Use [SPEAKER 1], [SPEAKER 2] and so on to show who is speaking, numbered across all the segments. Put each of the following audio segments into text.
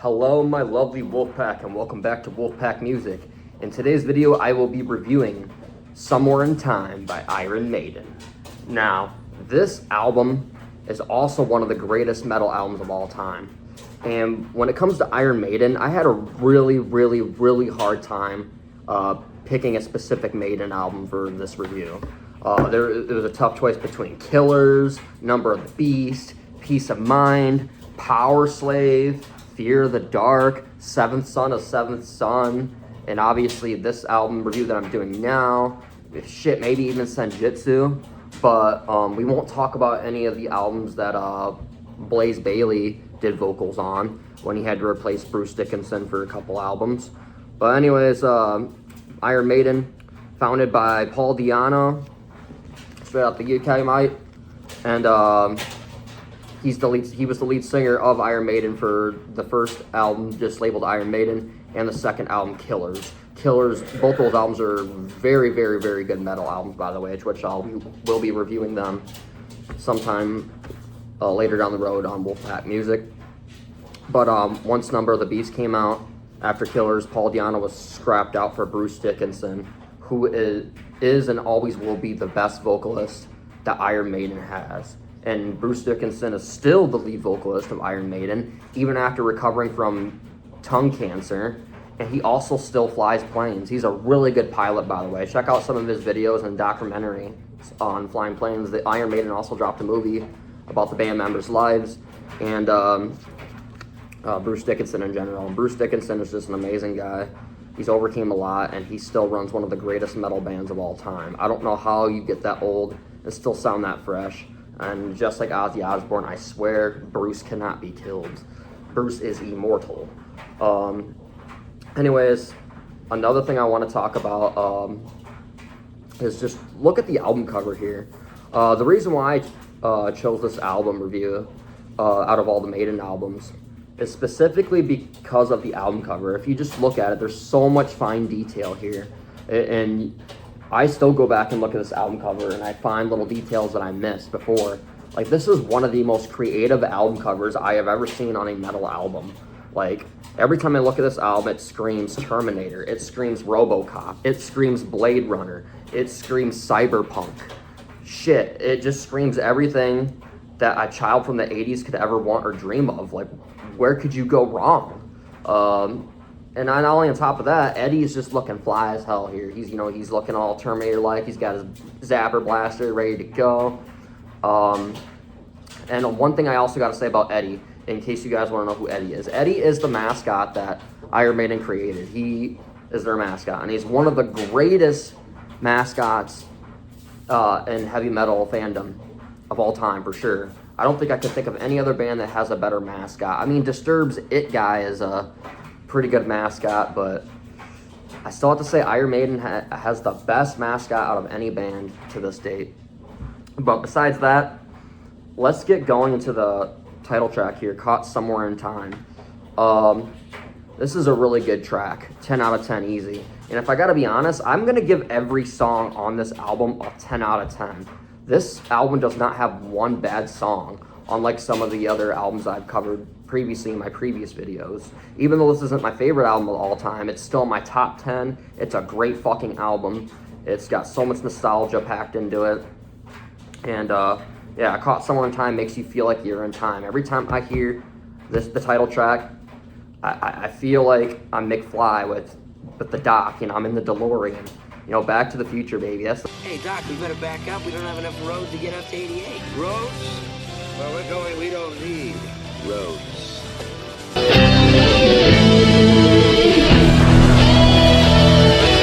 [SPEAKER 1] Hello my lovely Wolfpack and welcome back to Wolfpack Music. In today's video I will be reviewing Somewhere in Time by Iron Maiden. Now, this album is also one of the greatest metal albums of all time. And when it comes to Iron Maiden, I had a really hard time picking a specific Maiden album for this review. It was a tough choice between Killers, Number of the Beast, Peace of Mind, Power Slave, Fear of the Dark, Seventh Son of Seventh Son, and obviously this album review that I'm doing now, shit, maybe even Senjutsu. But we won't talk about any of the albums that Blaze Bayley did vocals on when he had to replace Bruce Dickinson for a couple albums. But anyways, Iron Maiden, founded by Paul Di'Anno, straight out the UK, mate. And he was the lead singer of Iron Maiden for the first album, just labeled Iron Maiden, and the second album, Killers. Both those albums are very good metal albums, by the way, which will be reviewing them sometime later down the road on Wolfpack Music. But once Number of the Beast came out, after Killers, Paul Di'Anno was scrapped out for Bruce Dickinson, who is and always will be the best vocalist that Iron Maiden has. And Bruce Dickinson is still the lead vocalist of Iron Maiden, even after recovering from tongue cancer. And he also still flies planes. He's a really good pilot, by the way. Check out some of his videos and documentary on flying planes. The Iron Maiden also dropped a movie about the band members' lives and Bruce Dickinson in general. Bruce Dickinson is just an amazing guy. He's overcame a lot, and he still runs one of the greatest metal bands of all time. I don't know how you get that old and still sound that fresh. And just like Ozzy Osbourne, I swear Bruce cannot be killed. Bruce is immortal. Anyways, another thing I want to talk about is just look at the album cover here. The reason why I chose this album review out of all the Maiden albums is specifically because of the album cover. If you just look at it, there's so much fine detail here. And I still go back and look at this album cover and I find little details that I missed before. Like, this is one of the most creative album covers I have ever seen on a metal album. Like, every time I look at this album, it screams Terminator, it screams RoboCop, it screams Blade Runner, it screams Cyberpunk. Shit, it just screams everything that a child from the 80s could ever want or dream of. Like, where could you go wrong? And not only on top of that, Eddie's just looking fly as hell here. He's looking all Terminator-like. He's got his Zapper blaster ready to go. And one thing I also got to say about Eddie, in case you guys want to know who Eddie is the mascot that Iron Maiden created. He is their mascot, and he's one of the greatest mascots in heavy metal fandom of all time, for sure. I don't think I could think of any other band that has a better mascot. I mean, Disturbed's It Guy is a pretty good mascot, but I still have to say Iron Maiden has the best mascot out of any band to this date. But besides that, let's get going into the title track here, Caught Somewhere in Time. This is a really good track, 10 out of 10 easy. And if I gotta be honest, I'm gonna give every song on this album a 10 out of 10. This album does not have one bad song, unlike some of the other albums I've covered previously in my previous videos. Even though this isn't my favorite album of all time, it's still my top 10. It's a great fucking album. It's got so much nostalgia packed into it. And yeah, Caught Somewhere in Time makes you feel like you're in time. Every time I hear the title track, I feel like I'm McFly with the Doc. I'm in the DeLorean. Back to the Future, baby.
[SPEAKER 2] Hey, Doc, we better back up. We don't have enough roads to get up to 88.
[SPEAKER 3] Roads? Well, we're going, we don't need roads.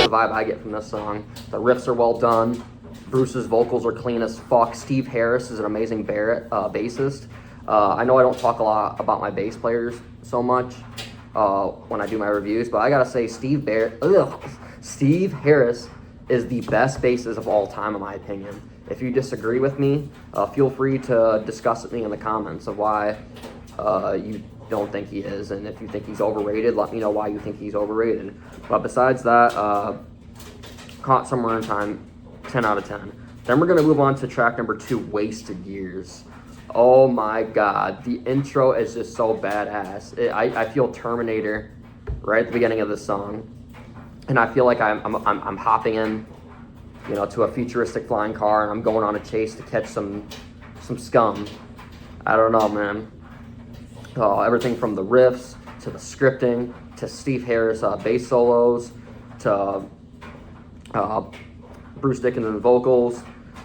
[SPEAKER 1] The vibe I get from this song. The riffs are well done. Bruce's vocals are clean as fuck. Steve Harris is an amazing bassist. I know I don't talk a lot about my bass players so much when I do my reviews, but I gotta say Steve Harris is the best bassist of all time, in my opinion. If you disagree with me, feel free to discuss with me in the comments of why you don't think he is, and if you think he's overrated, let me know why you think he's overrated. But besides that, Caught Somewhere in Time, 10 out of 10. Then we're gonna move on to track number 2, Wasted Years. Oh my God, the intro is just so badass. I feel Terminator right at the beginning of the song, and I feel like I'm hopping in, you know, to a futuristic flying car, and I'm going on a chase to catch some scum. I don't know, man. Everything from the riffs to the scripting to Steve Harris bass solos to Bruce Dickinson vocals.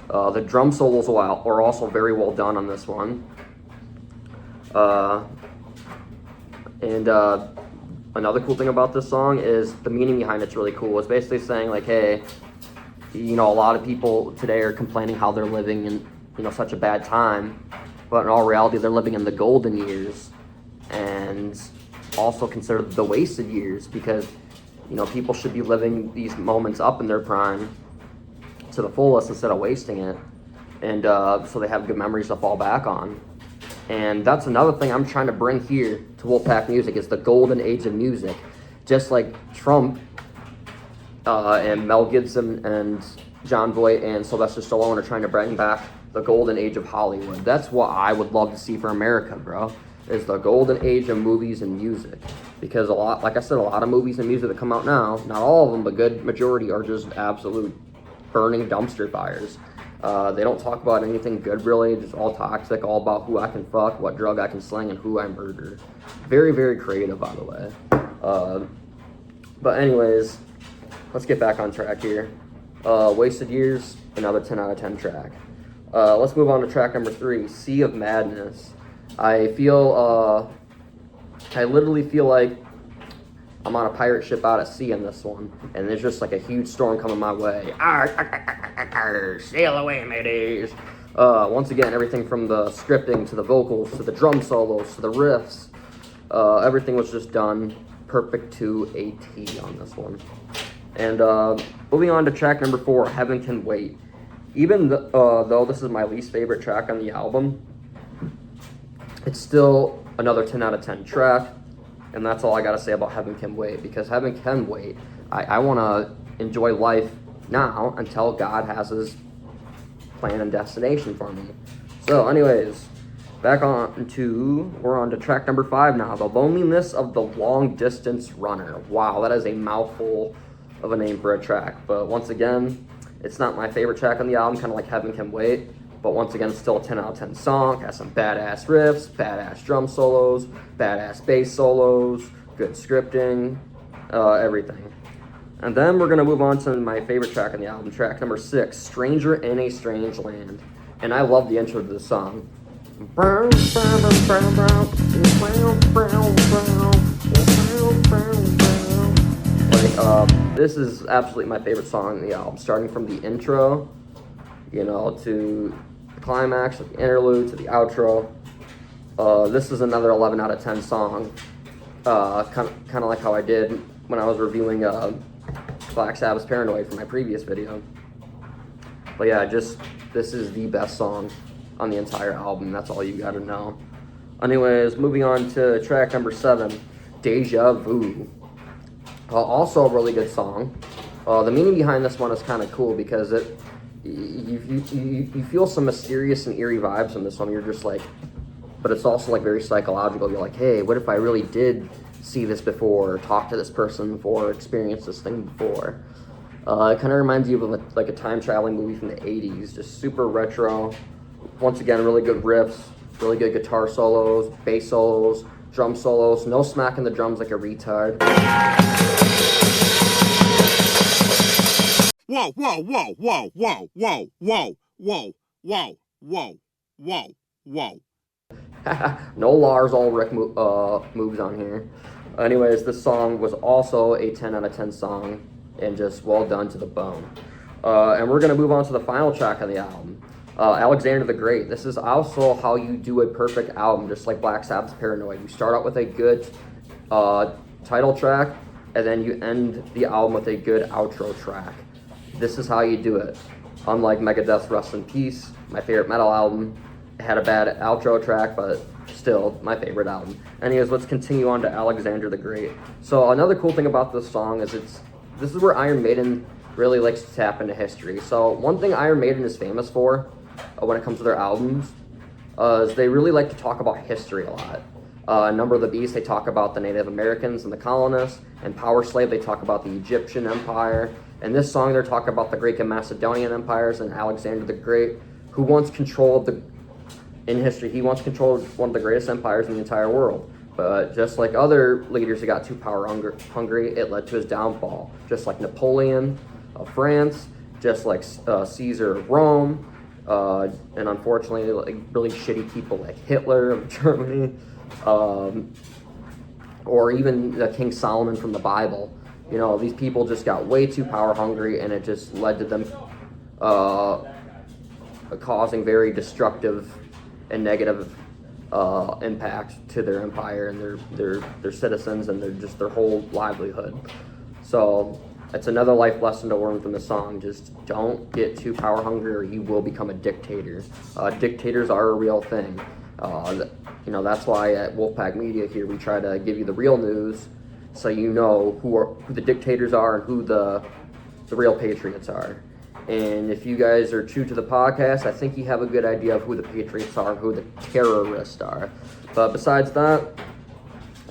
[SPEAKER 1] The drum solos are also very well done on this one. Another cool thing about this song is the meaning behind it's really cool. It's basically saying like, hey, you know, a lot of people today are complaining how they're living in, you know, such a bad time, but in all reality, they're living in the golden years, and also considered the wasted years, because, you know, people should be living these moments up in their prime to the fullest instead of wasting it, and so they have good memories to fall back on. And that's another thing I'm trying to bring here to Wolfpack Music, is the golden age of music. Just like Trump and Mel Gibson and John Voight and Sylvester Stallone are trying to bring back the golden age of Hollywood. That's what I would love to see for America, bro, is the golden age of movies and music. Because like I said, a lot of movies and music that come out now, not all of them, but good majority, are just absolute burning dumpster fires. They don't talk about anything good, really. Just all toxic, all about who I can fuck, what drug I can sling, and who I murder. Very, very creative, by the way. But anyways, let's get back on track here. Wasted Years, another 10 out of 10 track. Let's move on to track number 3, Sea of Madness. I literally feel like I'm on a pirate ship out at sea in this one, and there's just like a huge storm coming my way. Sail away, mateys. Once again, everything from the scripting to the vocals to the drum solos to the riffs, everything was just done perfect to a T on this one. And moving on to track number 4, Heaven Can Wait. Even though this is my least favorite track on the album, it's still another 10 out of 10 track. And that's all I gotta say about Heaven Can Wait, because Heaven can wait. I wanna enjoy life now until God has his plan and destination for me. So anyways, we're on to track number 5 now, The Loneliness of the Long Distance Runner. Wow, that is a mouthful of a name for a track. But once again, it's not my favorite track on the album, kind of like Heaven Can Wait. But once again, it's still a 10 out of 10 song. Has some badass riffs, badass drum solos, badass bass solos, good scripting, everything. And then we're going to move on to my favorite track on the album, track number 6, Stranger in a Strange Land. And I love the intro to this song. This is absolutely my favorite song on the album, starting from the intro, you know, to the climax, to the interlude, to the outro. This is another 11 out of 10 song, kind of like how I did when I was reviewing Black Sabbath's Paranoid for my previous video. But yeah, this is the best song on the entire album. That's all you gotta know. Anyways, moving on to track number 7, Deja Vu. Also a really good song. The meaning behind this one is kind of cool, because you feel some mysterious and eerie vibes in this one. You're just like, but it's also like very psychological. You're like, hey, what if I really did see this before, or talk to this person before, or experience this thing before? It kind of reminds you of like a time traveling movie from the 80s, just super retro. Once again, really good riffs, really good guitar solos, bass solos, drum solos, no smacking the drums like a retard.
[SPEAKER 4] Whoa, whoa, whoa, whoa, whoa, whoa, whoa, whoa, whoa, whoa, whoa, whoa.
[SPEAKER 1] No Lars Ulrich moves on here. Anyways, this song was also a 10 out of 10 song, and just well done to the bone. And we're gonna move on to the final track of the album, Alexander the Great. This is also how you do a perfect album, just like Black Sabbath's Paranoid. You start out with a good title track, and then you end the album with a good outro track. This is how you do it. Unlike Megadeth's Rust in Peace, my favorite metal album, it had a bad outro track, but still my favorite album. Anyways, let's continue on to Alexander the Great. So another cool thing about this song is this is where Iron Maiden really likes to tap into history. So one thing Iron Maiden is famous for when it comes to their albums is they really like to talk about history a lot. Number of the Beast, they talk about the Native Americans and the colonists, and Power Slave, they talk about the Egyptian Empire. And this song, they're talking about the Greek and Macedonian empires and Alexander the Great, who once controlled in history, he once controlled one of the greatest empires in the entire world. But just like other leaders who got too power hungry, it led to his downfall. Just like Napoleon of France, just like Caesar of Rome, and unfortunately, like really shitty people like Hitler of Germany, or even King Solomon from the Bible. You know, these people just got way too power hungry, and it just led to them causing very destructive and negative impact to their empire and their citizens and their whole livelihood. So it's another life lesson to learn from the song. Just don't get too power hungry, or you will become a dictator. Dictators are a real thing. You know, that's why at Wolfpack Media here we try to give you the real news, so you know who the dictators are and who the real patriots are. And if you guys are true to the podcast, I think you have a good idea of who the patriots are and who the terrorists are. But besides that,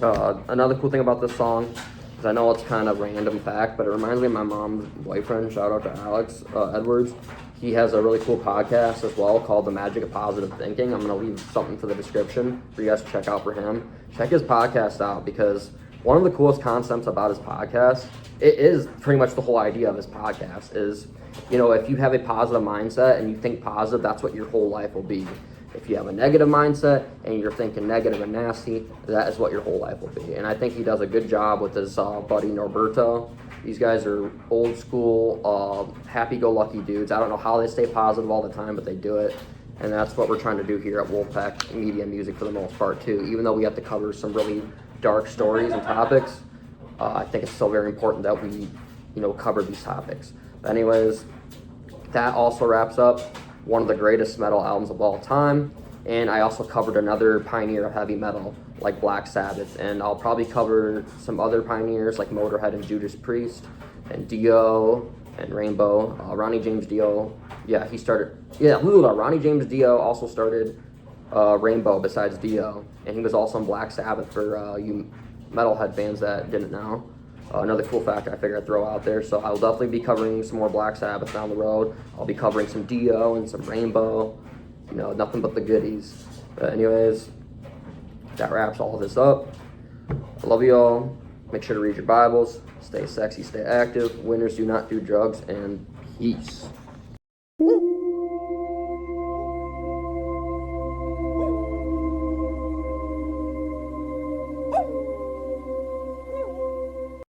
[SPEAKER 1] another cool thing about this song is I know it's kind of random fact, but it reminds me of my mom's boyfriend. Shout out to Alex Edwards. He has a really cool podcast as well called The Magic of Positive Thinking. I'm going to leave something for the description for you guys to check out for him. Check his podcast out, because one of the coolest concepts about his podcast, it is pretty much the whole idea of his podcast, is, you know, if you have a positive mindset and you think positive, that's what your whole life will be. If you have a negative mindset and you're thinking negative and nasty, that is what your whole life will be. And I think he does a good job with his buddy Norberto. These guys are old school, happy-go-lucky dudes. I don't know how they stay positive all the time, but they do it. And that's what we're trying to do here at Wolfpack Media Music for the most part, too. Even though we have to cover some really dark stories and topics, I think it's still very important that we, you know, cover these topics. But anyways, that also wraps up one of the greatest metal albums of all time. And I also covered another pioneer of heavy metal, like Black Sabbath. And I'll probably cover some other pioneers like Motorhead and Judas Priest and Dio and Rainbow. Ronnie James Dio, Ronnie James Dio also started Rainbow besides Dio. And he was also in Black Sabbath for you metalhead fans that didn't know. Another cool fact I figured I'd throw out there. So I'll definitely be covering some more Black Sabbath down the road. I'll be covering some Dio and some Rainbow. You know, nothing but the goodies. But anyways, that wraps all of this up. I love you all. Make sure to read your Bibles. Stay sexy, stay active. Winners do not do drugs, and peace.